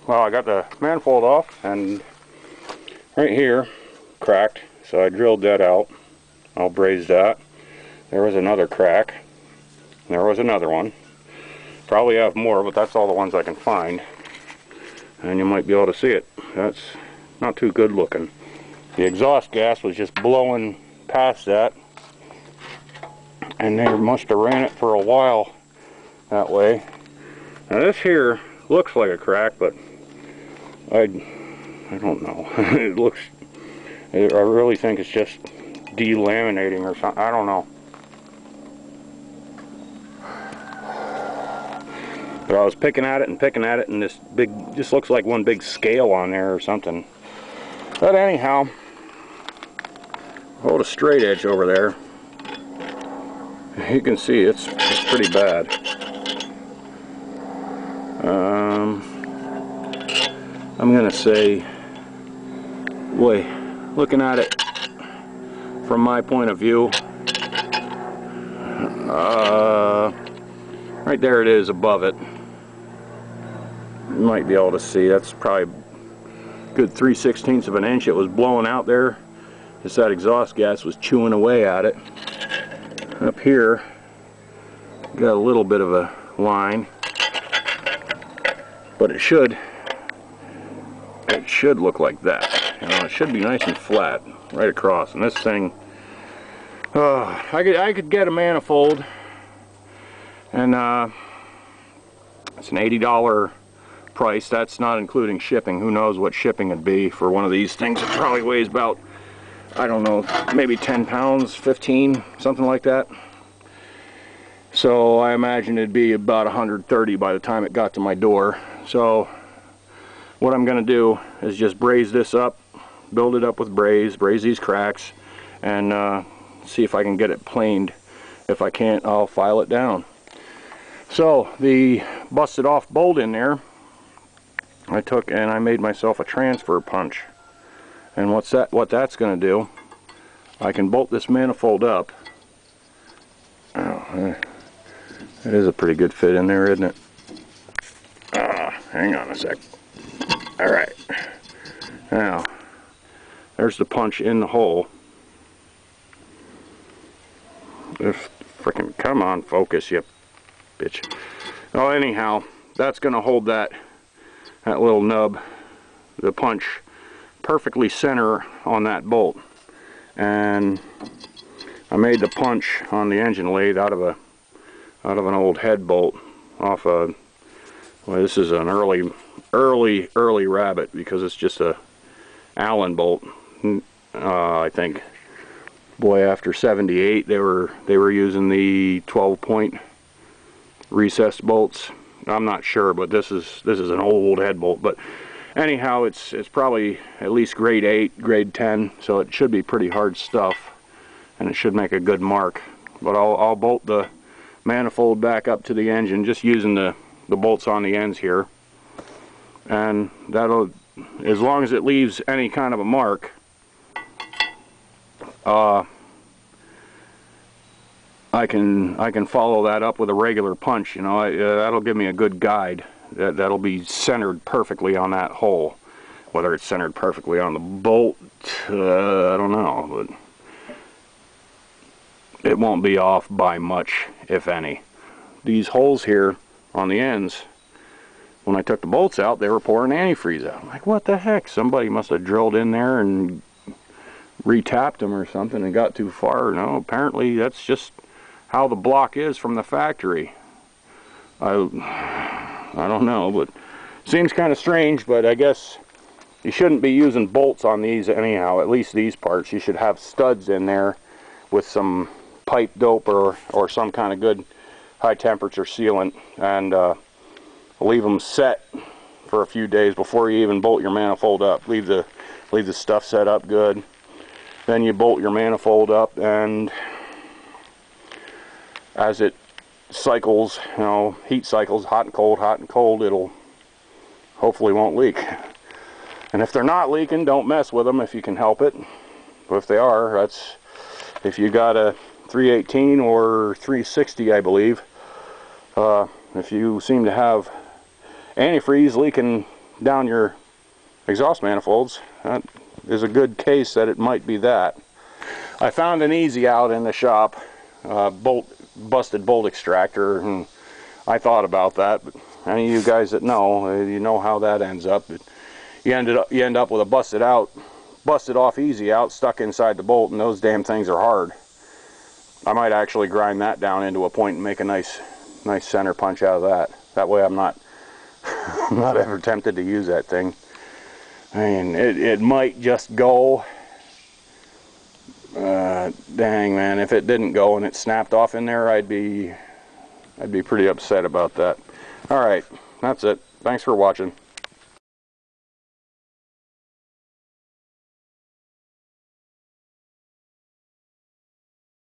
Well, I got the manifold off, and right here cracked, so I drilled that out. I'll braze that. There was another crack. There was another one. Probably have more, but that's all the ones I can find. And you might be able to see it. That's not too good looking. The exhaust gas was just blowing past that, and they must have ran it for a while that way. Now this here looks like a crack, but I don't know. I really think it's just delaminating or something. I don't know. But I was picking at it, and this big, just looks like one big scale on there or something. But anyhow, hold a straight edge over there. You can see it's pretty bad. I'm gonna say, boy, looking at it from my point of view, right there it is above it. You might be able to see, that's probably a good 3/16 of an inch. It was blowing out there. Just that exhaust gas was chewing away at it. Up here, got a little bit of a line, but it should look like that. You know, it should be nice and flat right across. And this thing, I could get a manifold, and it's an $80 price. That's not including shipping. Who knows what shipping would be for one of these things? It probably weighs about, I don't know, maybe 10 pounds, 15, something like that. So I imagine it'd be about 130 by the time it got to my door. So what I'm going to do is just braze this up, build it up with braze these cracks, and see if I can get it planed. If I can't, I'll file it down. So the busted off bolt in there, I took and I made myself a transfer punch. And what that's going to do, I can bolt this manifold up. Oh, it is a pretty good fit in there, isn't it? Hang on a sec. Alright. Now, there's the punch in the hole. If frickin' come on, focus, you bitch. Well, anyhow, that's going to hold that little nub, the punch, perfectly center on that bolt. And I made the punch on the engine lathe out of an old head bolt off a, well, this is an early Rabbit, because it's just a Allen bolt. I think, boy, after '78 they were using the 12-point recessed bolts. I'm not sure, but this is an old head bolt. But anyhow, it's probably at least grade 8, grade 10, so it should be pretty hard stuff, and it should make a good mark. But I'll bolt the manifold back up to the engine just using the bolts on the ends here, and that'll, as long as it leaves any kind of a mark, I can follow that up with a regular punch. You know, that'll give me a good guide. That'll be centered perfectly on that hole. Whether it's centered perfectly on the bolt, I don't know, but it won't be off by much, if any. These holes here on the ends, when I took the bolts out, they were pouring antifreeze out. I'm like, what the heck? Somebody must have drilled in there and retapped them or something and got too far. No, apparently that's just how the block is from the factory. I don't know, but it seems kind of strange. But I guess you shouldn't be using bolts on these anyhow, at least these parts. You should have studs in there with some pipe dope or some kind of good high temperature sealant, and leave them set for a few days before you even bolt your manifold up. Leave the stuff set up good, then you bolt your manifold up, and as it cycles, you know, heat cycles, hot and cold, it'll hopefully won't leak. And if they're not leaking, don't mess with them if you can help it. But if they are, that's, if you got a 318 or 360, I believe, if you seem to have antifreeze leaking down your exhaust manifolds, that is a good case that it might be that. I found an easy out in the shop, busted bolt extractor, and I thought about that, but any of you guys that know, you know how that ends up. You end up with a busted off easy out stuck inside the bolt, and those damn things are hard. I might actually grind that down into a point and make a nice center punch out of that. That way I'm not ever tempted to use that thing. I mean, it might just go. Dang, man, if it didn't go and it snapped off in there, I'd be pretty upset about that. All right, that's it. Thanks for watching.